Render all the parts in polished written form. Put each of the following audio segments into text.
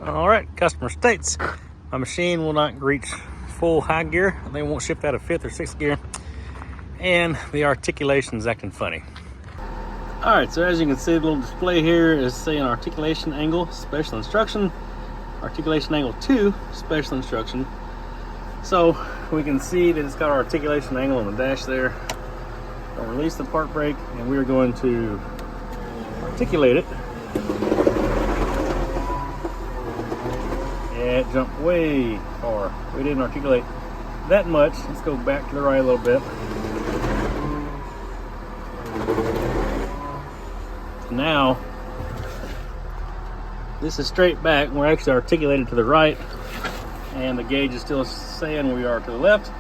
All right, customer states my machine will not reach full high gear. They won't shift out of 5th or 6th gear, and the articulation is acting funny. All right, so as you can see, the little display here is saying articulation angle, special instruction, articulation angle 2, special instruction. So we can see that it's got our articulation angle on the dash there. I'll release the part brake, and we're going to articulate it. Yeah, it jumped way far. We didn't articulate that much. Let's go back to the right a little bit. Now, this is straight back. We're actually articulated to the right, and the gauge is still saying we are to the left.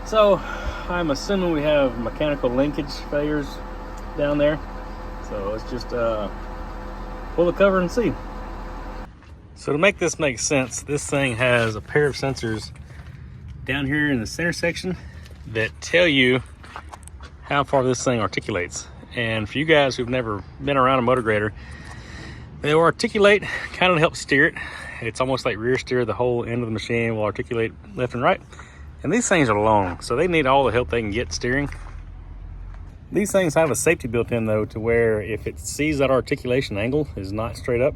So I'm assuming we have mechanical linkage failures down there. So let's just pull the cover and see. So to make this make sense, this thing has a pair of sensors down here in the center section that tell you how far this thing articulates. And for you guys who've never been around a Motorgrader, they will articulate kind of help steer it. It's almost like rear steer. The whole end of the machine will articulate left and right. And these things are long, so they need all the help they can get steering. These things have a safety built in though, to where if it sees that articulation angle is not straight up,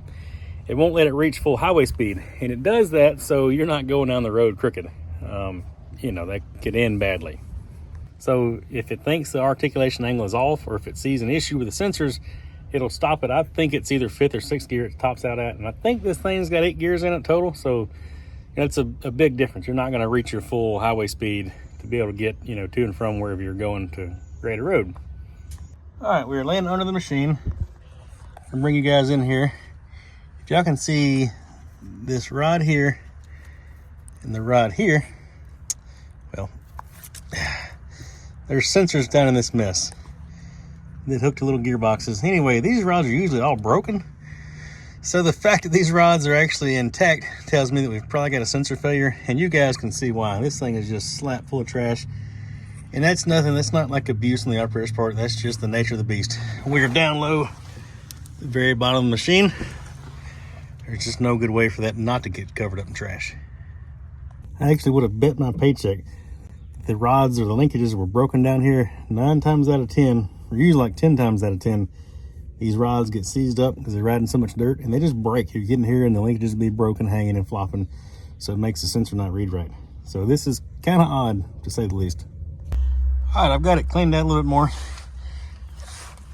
it won't let it reach full highway speed. And it does that so you're not going down the road crooked. You know, that could end badly. So if it thinks the articulation angle is off, or if it sees an issue with the sensors, it'll stop it. I think it's either 5th or 6th gear it tops out at. And I think this thing's got 8 gears in it total. So that's a big difference. You're not going to reach your full highway speed to be able to get, to and from wherever you're going to grade a road. All right, we're laying under the machine. I'll bring you guys in here. If y'all can see this rod here and the rod here, well, there's sensors down in this mess that hook to little gearboxes. Anyway, these rods are usually all broken. So the fact that these rods are actually intact tells me that we've probably got a sensor failure, and you guys can see why. This thing is just slap full of trash. And that's nothing, that's not like abuse on the operator's part, that's just the nature of the beast. We're down low at the very bottom of the machine. There's just no good way for that not to get covered up in trash. I actually would have bet my paycheck if the rods or the linkages were broken down here. 9 times out of 10, or usually like 10 times out of 10, these rods get seized up because they're riding so much dirt, and they just break. You get in here and the linkages will be broken, hanging and flopping, so it makes the sensor not read right. So this is kind of odd, to say the least. All right, I've got it cleaned out a little bit more.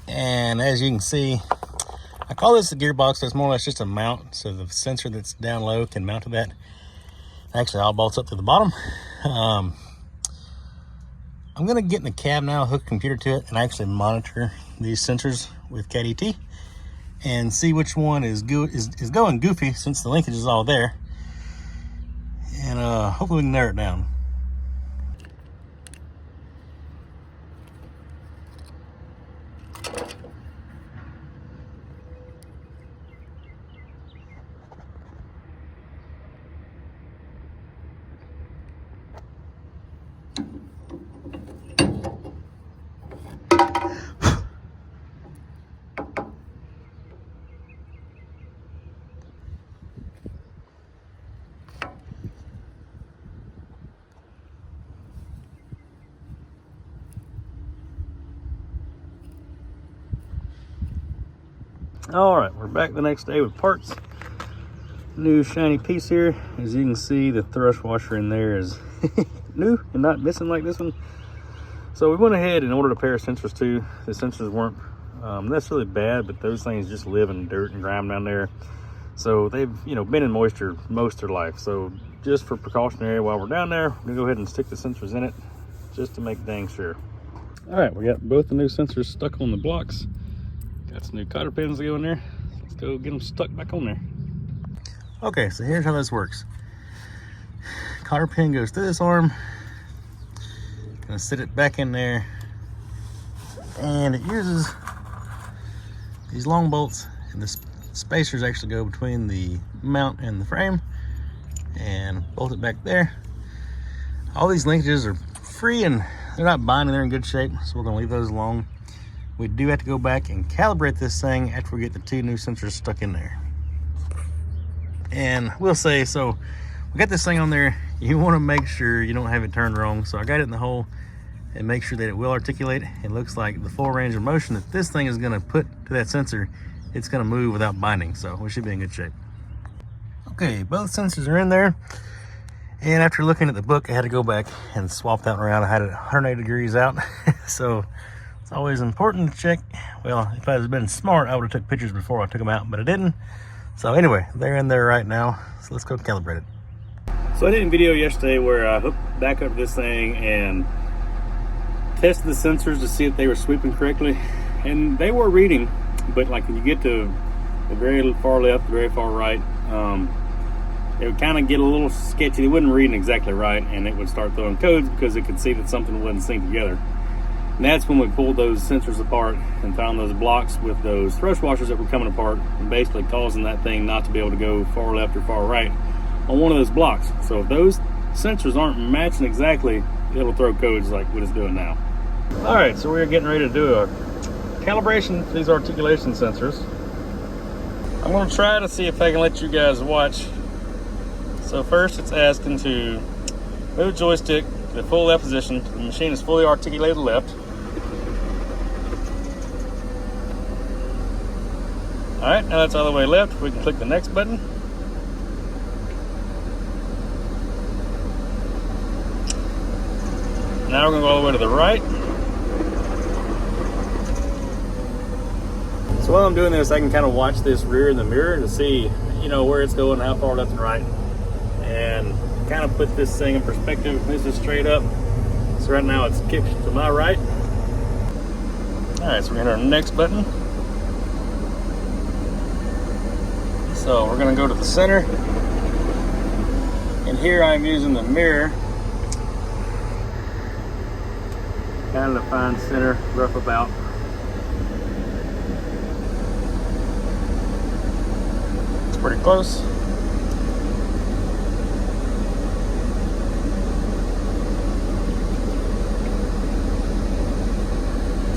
And as you can see, I call this a gearbox. That's more or less just a mount, so the sensor that's down low can mount to that. Actually, all bolts up to the bottom. I'm gonna get in the cab now, hook a computer to it, and actually monitor these sensors with CAD-ET and see which one is going goofy, since the linkage is all there. And hopefully we can narrow it down. All right, we're back the next day with parts. New shiny piece here. As you can see, the thrust washer in there is new and not missing like this one. So we went ahead and ordered a pair of sensors too. The sensors weren't necessarily bad, but those things just live in dirt and grime down there. So they've been in moisture most of their life. So just for precautionary, while we're down there, we're gonna go ahead and stick the sensors in it just to make dang sure. All right, we got both the new sensors stuck on the blocks. Got some new cotter pins to go in there. Let's go get them stuck back on there. Okay, so here's how this works. Cotter pin goes through this arm. Gonna sit it back in there. And it uses these long bolts, and the spacers actually go between the mount and the frame, and bolt it back there. All these linkages are free and they're not binding, they're in good shape, so we're gonna leave those alone. We do have to go back and calibrate this thing after we get the 2 new sensors stuck in there. And we'll say, so we got this thing on there. You want to make sure you don't have it turned wrong. So I got it in the hole and make sure that it will articulate. It looks like the full range of motion that this thing is going to put to that sensor, it's going to move without binding. So we should be in good shape. Okay, both sensors are in there. And after looking at the book, I had to go back and swap that one around. I had it 180 degrees out. So it's always important to check. Well, if I had been smart, I would have took pictures before I took them out, but I didn't. So anyway, they're in there right now. So let's go calibrate it. So I did a video yesterday where I hooked back up this thing and tested the sensors to see if they were sweeping correctly. And they were reading, but like when you get to the very far left, the very far right, it would kind of get a little sketchy. It wasn't reading exactly right, and it would start throwing codes because it could see that something wasn't synced together. And that's when we pulled those sensors apart and found those blocks with those thrust washers that were coming apart and basically causing that thing not to be able to go far left or far right on one of those blocks. So if those sensors aren't matching exactly, it'll throw codes like what it's doing now. All right, so we're getting ready to do a calibration for these articulation sensors. I'm going to try to see if I can let you guys watch. So first it's asking to move the joystick to the full left position. The machine is fully articulated left. All right, now that's all the way left. We can click the next button. Now we're going to go all the way to the right. So while I'm doing this, I can kind of watch this rear in the mirror to see, you know, where it's going, how far left and right, and kind of put this thing in perspective. This is straight up. So right now it's kicked to my right. All right, so we're gonna hit our next button. So we're gonna go to the center. And here I'm using the mirror kind of to find center, rough about. It's pretty close.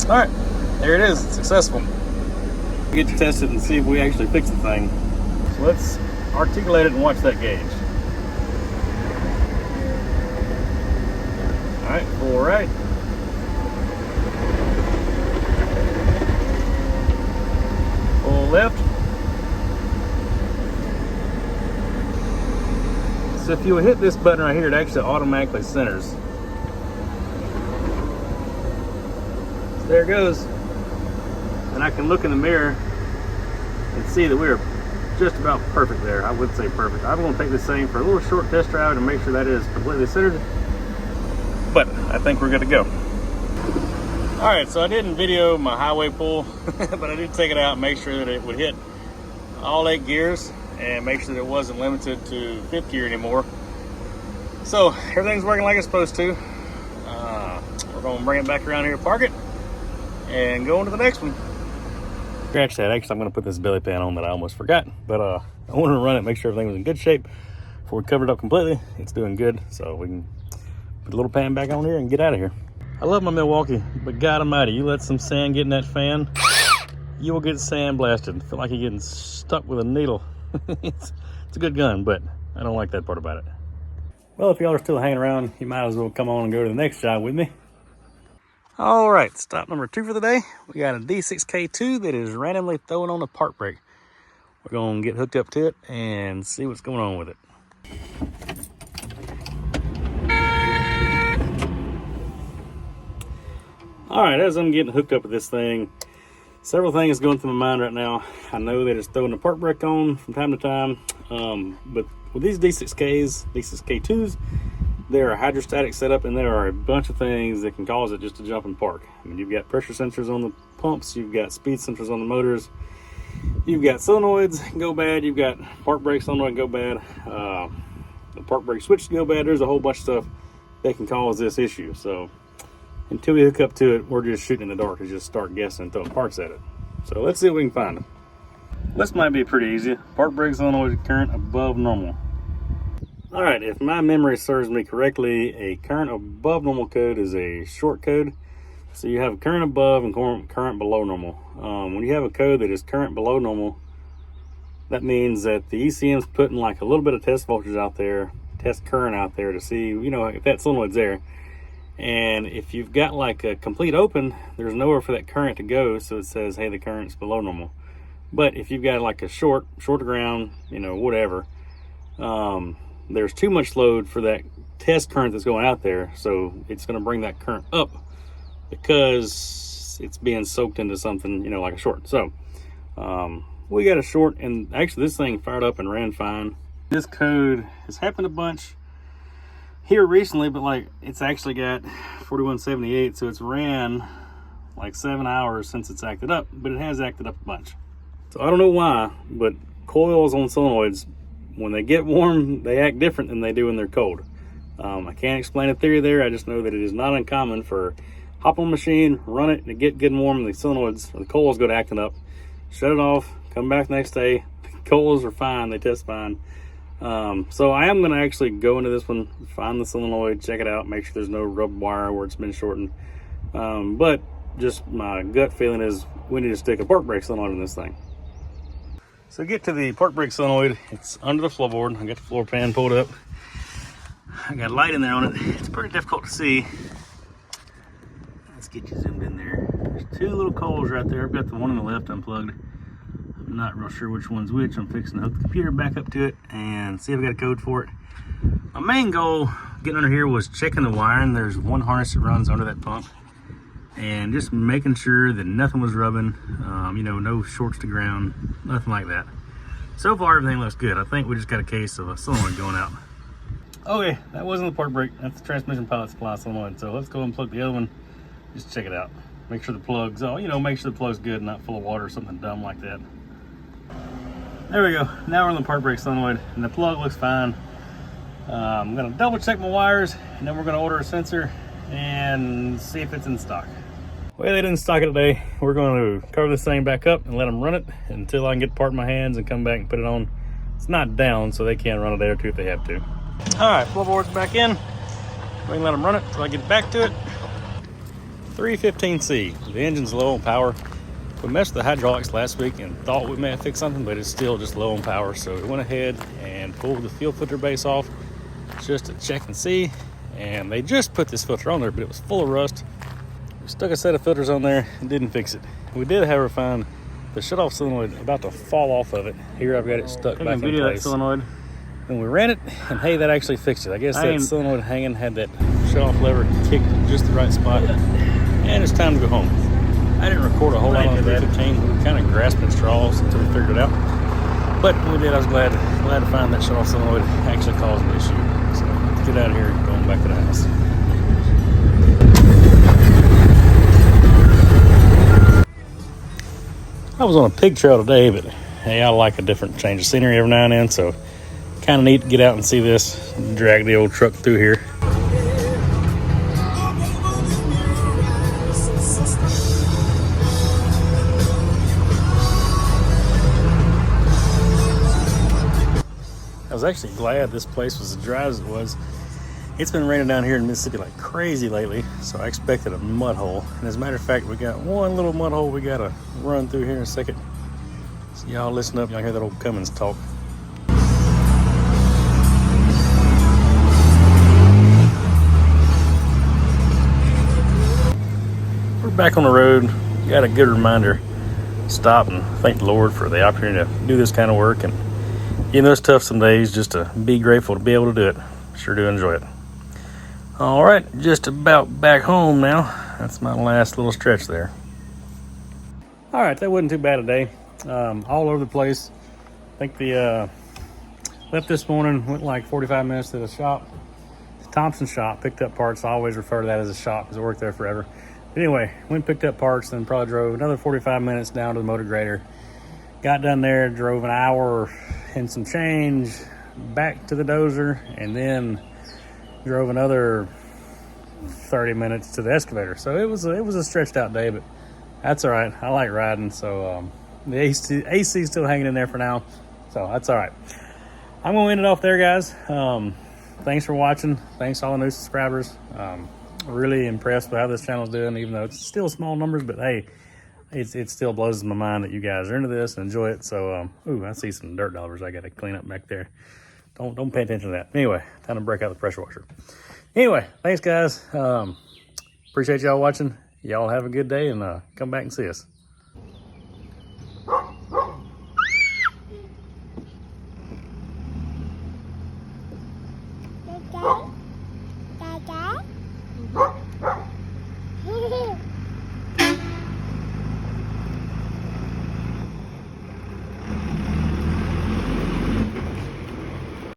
All right, there it is, it's successful. Get you tested and see if we actually fix the thing. So let's articulate it and watch that gauge. All right, full right. Full left. So if you hit this button right here, it actually automatically centers. There it goes. And I can look in the mirror and see that we're just about perfect there. I would say perfect. I'm going to take this thing for a little short test drive and make sure that it is completely centered. But I think we're good to go. All right, so I didn't video my highway pull, but I did take it out and make sure that it would hit all 8 gears and make sure that it wasn't limited to 5th gear anymore. So everything's working like it's supposed to. We're going to bring it back around here, park it, and go on to the next one. Scratch that. Actually, I'm going to put this belly pan on that I almost forgot, but I wanted to run it, make sure everything was in good shape before we covered it up completely. It's doing good, so we can put the little pan back on here and get out of here. I love my Milwaukee, but God almighty, you let some sand get in that fan, you will get sand blasted. Feel like you're getting stuck with a needle. It's a good gun, but I don't like that part about it. Well, if y'all are still hanging around, you might as well come on and go to the next job with me. All right, stop number 2 for the day. We got a D6K2 that is randomly throwing on a park brake. We're gonna get hooked up to it and see what's going on with it. All right, as I'm getting hooked up with this thing, several things going through my mind right now. I know that it's throwing the park brake on from time to time, but with these D6Ks, D6K2s, they're a hydrostatic setup, and there are a bunch of things that can cause it just to jump and park. I mean, you've got pressure sensors on the pumps, you've got speed sensors on the motors, you've got solenoids can go bad, you've got park brake solenoid can go bad, the park brake switch can go bad. There's a whole bunch of stuff that can cause this issue. So until we hook up to it, we're just shooting in the dark and just start guessing and throwing parts at it. So let's see if we can find them. This might be pretty easy. Park brake solenoid current above normal. All right, if my memory serves me correctly, a current above normal code is a short code. So you have current above and current below normal. When you have a code that is current below normal, that means that the ECM's putting like a little bit of test voltage out there, test current out there to see, you know, if that solenoid's there. And if you've got like a complete open, there's nowhere for that current to go, so it says, hey, the current's below normal. But if you've got like a short to ground, you know, whatever, there's too much load for that test current that's going out there, so it's going to bring that current up because it's being soaked into something, you know, like a short. So we got a short, and actually this thing fired up and ran fine. This code has happened a bunch here recently, but like it's actually got 4178, so it's ran like 7 hours since it's acted up, but it has acted up a bunch. So I don't know why, but coils on solenoids, when they get warm, they act different than they do when they're cold. I can't explain a theory there. I just know that it is not uncommon for hop on a machine, run it, and get good and warm, and the solenoids or the coils go to acting up. Shut it off, come back the next day, the coils are fine, they test fine. So I am going to actually go into this one, find the solenoid, check it out, make sure there's no rubbed wire where it's been shortened. But just my gut feeling is we need to stick a park brake solenoid in this thing. So get to the park brake solenoid. It's under the floorboard. I got the floor pan pulled up. I got light in there on it. It's pretty difficult to see. Let's get you zoomed in there. There's two little coils right there. I've got the one on the left unplugged. I'm not real sure which one's which. I'm fixing to hook the computer back up to it and see if I got a code for it. My main goal getting under here was checking the wiring. There's one harness that runs under that pump, and just making sure that nothing was rubbing, you know, no shorts to ground, nothing like that. So far, everything looks good. I think we just got a case of a solenoid going out. Okay, that wasn't the park brake. That's the transmission pilot supply solenoid. So let's go and plug the other one. Just check it out. Make sure the plug's, you know, make sure the plug's good, not full of water or something dumb like that. There we go. Now we're on the park brake solenoid, and the plug looks fine. I'm gonna double check my wires, and then we're gonna order a sensor and see if it's in stock. Well, they didn't stock it today. We're going to cover this thing back up and let them run it until I can get the part in my hands and come back and put it on. It's not down, so they can run a day or two if they have to. All right, floorboard's back in. We can let them run it until I get back to it. 315C. The engine's low on power. We messed with the hydraulics last week and thought we may have fixed something, but it's still just low on power. So we went ahead and pulled the fuel filter base off just to check and see. And they just put this filter on there, but it was full of rust. We stuck a set of filters on there and didn't fix it. We did, however, find the shut-off solenoid about to fall off of it. Here I've got it stuck back in place. That solenoid. And we ran it, and hey, that actually fixed it. I guess that solenoid hanging had that shut-off lever kicked in just the right spot. And it's time to go home. I didn't record a whole lot on the 315. We were kind of grasping straws until we figured it out. But when we did, I was glad to find that shut-off solenoid actually caused an issue. So let's get out of here and going back to the house. I was on a pig trail today, but hey, I like a different change of scenery every now and then, so kind of neat to get out and see this, drag the old truck through here. I was actually glad this place was as dry as it was. It's been raining down here in Mississippi like crazy lately, so I expected a mud hole. And as a matter of fact, we got one little mud hole we gotta run through here in a second. So y'all listen up, y'all hear that old Cummins talk. We're back on the road. Got a good reminder. Stop and thank the Lord for the opportunity to do this kind of work. And you know, it's tough some days, just to be grateful to be able to do it. Sure do enjoy it. All right, just about back home now. That's my last little stretch there. All right, that wasn't too bad a day. All over the place. I think the left this morning, went like 45 minutes to the shop. The Thompson shop, picked up parts. I always refer to that as a shop because I worked there forever. But anyway, went and picked up parts, then probably drove another 45 minutes down to the Motorgrader. Got done there, drove an hour and some change back to the dozer, and then drove another 30 minutes to the Excavator. So it was a stretched out day, but that's all right. I like riding, so the AC is still hanging in there for now, so that's all right. I'm gonna end it off there, guys. Thanks for watching. Thanks to all the new subscribers. Really impressed with how this channel's doing, even though it's still small numbers, but hey, it still blows my mind that you guys are into this and enjoy it. So, ooh, I see some dirt daubers I got to clean up back there. Don't pay attention to that. Anyway, time to break out the pressure washer. Anyway, thanks guys. Appreciate y'all watching. Y'all have a good day and come back and see us. Okay.